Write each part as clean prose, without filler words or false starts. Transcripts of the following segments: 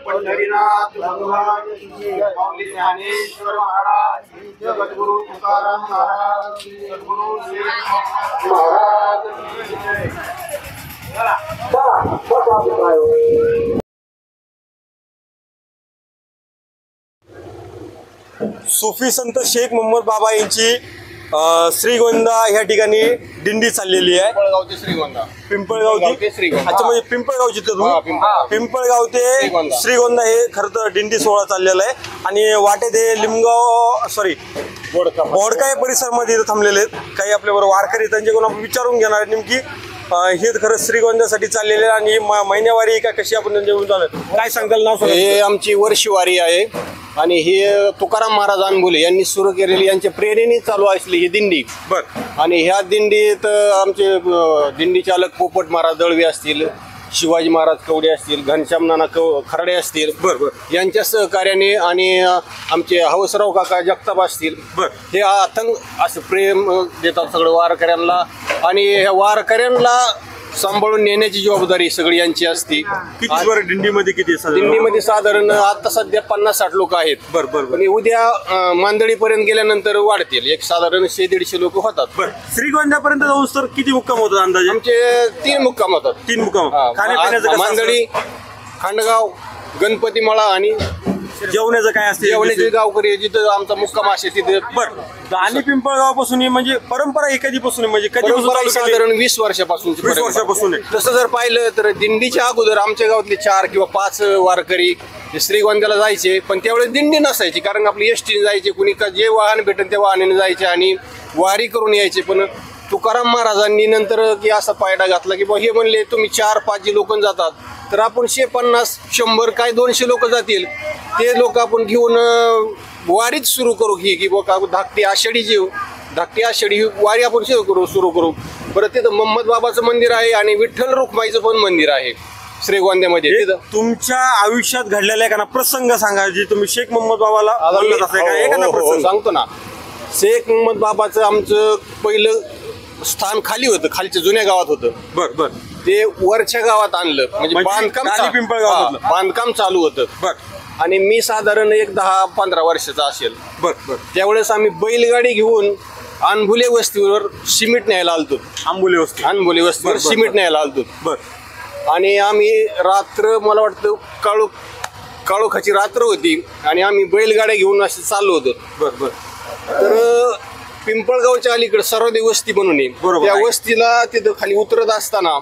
पंढरीनाथ भगवान माऊली ज्ञानेश्वर महाराज, जगद्गुरु तुकाराम महाराज, सद्गुरु महाराज। सुफी संत शेख मोहम्मद बाबा यांची श्रीगोंदा ह्या ठिकाणी दिंडी चाललेली आहे। पिंपळगावचे श्रीगोंदा, पिंपळगावचे श्रीगोंदा। अच्छा, म्हणजे पिंपळगावची पिंपळगाव ते श्रीगोंदा हे खरं तर दिंडी सोहळा चाललेला आहे आणि वाटेत हे लिमगाव बोडका या परिसरामध्ये थांबलेले आहेत। काही आपल्याबरोबर वारकरी त्यांच्याकडून आपण विचारून घेणार नेमकी हे खरं श्रीगोंद्यासाठी चाललेले आणि महिन्यावारी का कशी आपण त्यांच्याकडून चालू काय सांगताल नाव? हे आमची वर्षवारी आहे आणि हे तुकाराम महाराज अनबुले यांनी सुरू केलेली, यांच्या प्रेरणेने चालू असली ही दिंडी। बर। आणि ह्या दिंडीत आमचे दिंडी चालक पोपट महाराज दळवे असतील, शिवाजी महाराज कवडे असतील, घनश्याम नाना खरडे असतील, बर यांच्या सहकार्याने आणि आमचे हवसराव काका जगताप असतील, बर हे अथंग असं प्रेम देतात सगळं वारकऱ्यांना आणि ह्या वारकऱ्यांना सांभाळून नेण्याची जबाबदारी सगळी यांची असते। किती बरं दिंडीमध्ये किती? दिंडीमध्ये साधारण आता सध्या 50-60 लोक आहेत। बरोबर। आणि उद्या मांदळीपर्यंत गेल्यानंतर वाढतील, एक साधारण 100-150 लोक होतात। श्रीगोंद्यापर्यंत जाऊन तर किती मुक्काम होतात अंदाजे? आमचे 3 मुक्काम होतात। 3 मुक्काम। मांदळी, खांडगाव, गणपती मळा आणि जेवण्याचं काय असते? जेवण्याचे गावकरी जिथं आमचा मुक्काम असते तिथे। बरं। आणि पिंपळगाव पासून म्हणजे परंपरा कधीपासून म्हणजे कधीपासून? साधारण 20 वर्षापासून। 20 वर्षापासून। तसं जर पाहिलं तर दिंडीच्या अगोदर आमच्या गावातले 4 किंवा 5 वारकरी श्रीगोंद्याला जायचे, पण त्यावेळेस दिंडी नसायची कारण आपली एसटीने जायचे, कुणी जे वाहन भेटेल त्या वाहनाने जायचे आणि वारी करून यायचे। पण तुकाराम महाराजांनी नंतर की असा पायडा घातला की हे म्हणले तुम्ही 4-5 लोक जातात तर आपण 150-100 काय 200 लोक जातील, ते लोक आपण घेऊन वारीच सुरू करू की बघा धाकटी आषाढी वारी आपण सुरू करू। बरं, तिथं मोहम्मद बाबाचं मंदिर आहे आणि विठ्ठल रुक्माईचं पण मंदिर आहे श्रीगोंद्यामध्ये। तिथं तुमच्या आयुष्यात घडलेला एखादा प्रसंग सांगा जे तुम्ही शेख मोहम्मद बाबाला सांगतो ना। शेख मोहम्मद बाबाचं आमचं पहिलं स्थान खाली होतं, खालच्या जुन्या गावात होतं। बर। ते वरच्या गावात आणलं म्हणजे बांधकाम चालू होतं। बर। आणि मी साधारण एक 10-15 वर्षाचा असेल। बर। त्यावेळेस आम्ही बैलगाडी घेऊन अनबुले वस्तीवर सिमेंट न्यायला आलतो। अनबुले वस्तीवर सिमेंट न्यायला आलतो। बर। आणि आम्ही रात्र, मला वाटतं काळोखाची रात्र होती आणि आम्ही बैलगाड्या घेऊन असे चाललो होतो। बर। तर पिंपळगावच्या अलीकडे सर्वदेव वस्ती म्हणून त्या वस्तीला तिथं खाली उतरत असताना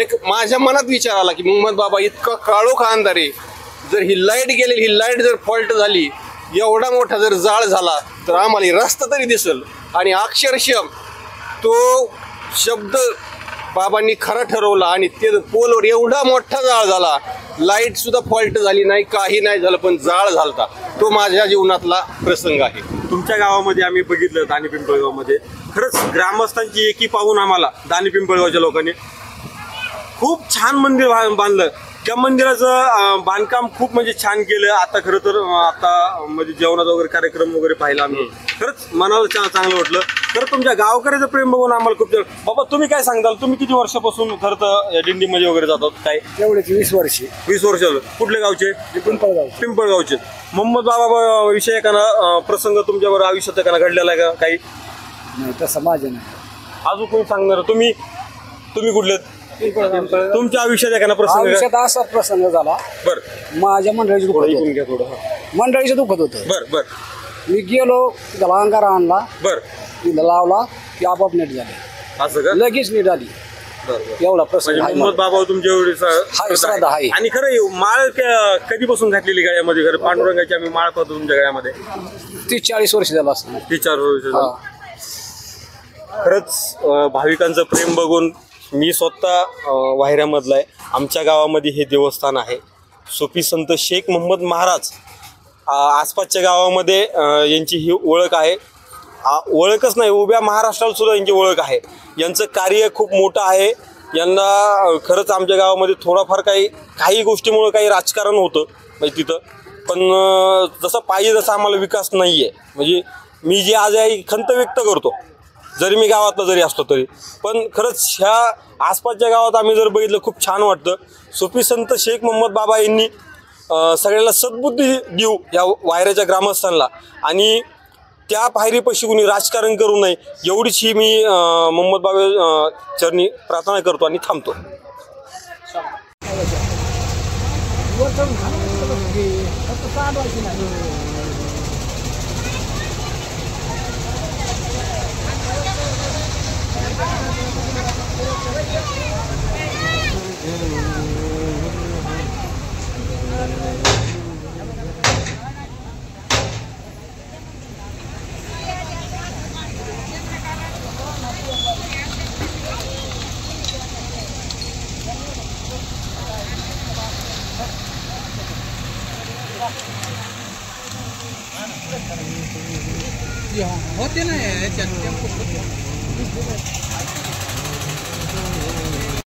एक माझ्या मनात विचार आला की मोहम्मद बाबा इतका काळोख अंधार आहे, जर ही लाईट गेलेली, ही लाईट जर फॉल्ट झाली, एवढा मोठा जर जाळ झाला तर आम्हाला रस्ता तरी दिसेल। आणि अक्षरशः तो शब्द बाबांनी खरा ठरवला आणि ते पोलवर एवढा मोठा जाळ झाला, लाईट सुद्धा फॉल्ट झाली नाही, काही नाही झालं, पण जाळ झालता। तो माझ्या जीवनातला प्रसंग आहे। तुमच्या गावामध्ये आम्ही बघितलं दानी पिंपळगावमध्ये खरंच ग्रामस्थांची एकी पाहून आम्हाला दानी पिंपळगावच्या लोकांनी खूप छान मंदिर बांधलं। त्या मंदिराचं बांधकाम खूप म्हणजे छान केलं। आता खरं तर आता म्हणजे जेवणाचा वगैरे कार्यक्रम वगैरे पाहिला आम्ही, खरंच मनाला चांगलं वाटलं। खरं तुमच्या गावकऱ्याचं प्रेम बघून आम्हाला खूप बाबा तुम्ही काय सांगताल? तुम्ही किती वर्षापासून खरं तर या दिंडीमध्ये वगैरे जातात? काय तेवढेच 20 वर्ष। 20 वर्ष झालं। कुठल्या गावचे? पिंपळगावचे। मोहम्मद बाबा विषय एखादा प्रसंग तुमच्यावर आयुष्यात एखादा घडलेला आहे का? काही नाही तसं माझं नाही। अजून कोणी सांगणार? तुम्ही कुठले? तुमच्या आयुष्यात एखादा प्रसंग? आयुष्यात असा प्रसंग झाला। बर। माझ्या मंडळीचं दुखत होतं। बर। मी गेलो, त्याला अंगारा आणला, बर तिला लावला की आपोआप नीट झाली। असं का? लगेच नीट आली। एवढा प्रसंग मोहम्मद बाबा तुमच्या एवढी आणि खरं माळ कधीपासून घातलेली गळ्यामध्ये? खरं पांडुरंगाची आम्ही माळ पाहतो तुमच्या गळ्यामध्ये 30-40 वर्ष झालं असतं। 30-40 वर्ष। खरंच भाविकांचं प्रेम बघून मी स्वतः वाहिऱ्यामधला आहे। आमच्या गावामध्ये हे देवस्थान आहे। सुफी संत शेख मोहम्मद महाराज आसपासच्या गावामध्ये यांची ही ओळख आहे। ओळखच नाही, उभ्या महाराष्ट्राला सुद्धा यांची ओळख आहे। यांचं कार्य खूप मोठं आहे। यांना खरंच आमच्या गावामध्ये थोडाफार काही गोष्टीमुळे काही राजकारण होतं म्हणजे तिथं, पण जसं पाहिजे तसा आम्हाला विकास नाही आहे। म्हणजे मी जे आज आहे खंत व्यक्त करतो जरी मी गावातला जरी असतो तरी. पण खरंच ह्या आसपासच्या गावात आम्ही जर बघितलं खूप छान वाटतं. सुफी संत शेख मोहम्मद बाबा यांनी सगळ्याला सद्बुद्धी देऊ या वायऱ्याच्या ग्रामस्थांना आणि त्या पायरीपाशी कुणी राजकारण करू नये एवढीच ही मी मोहम्मद बाबा चरणी प्रार्थना करतो आणि थांबतो. होते ना याच्यात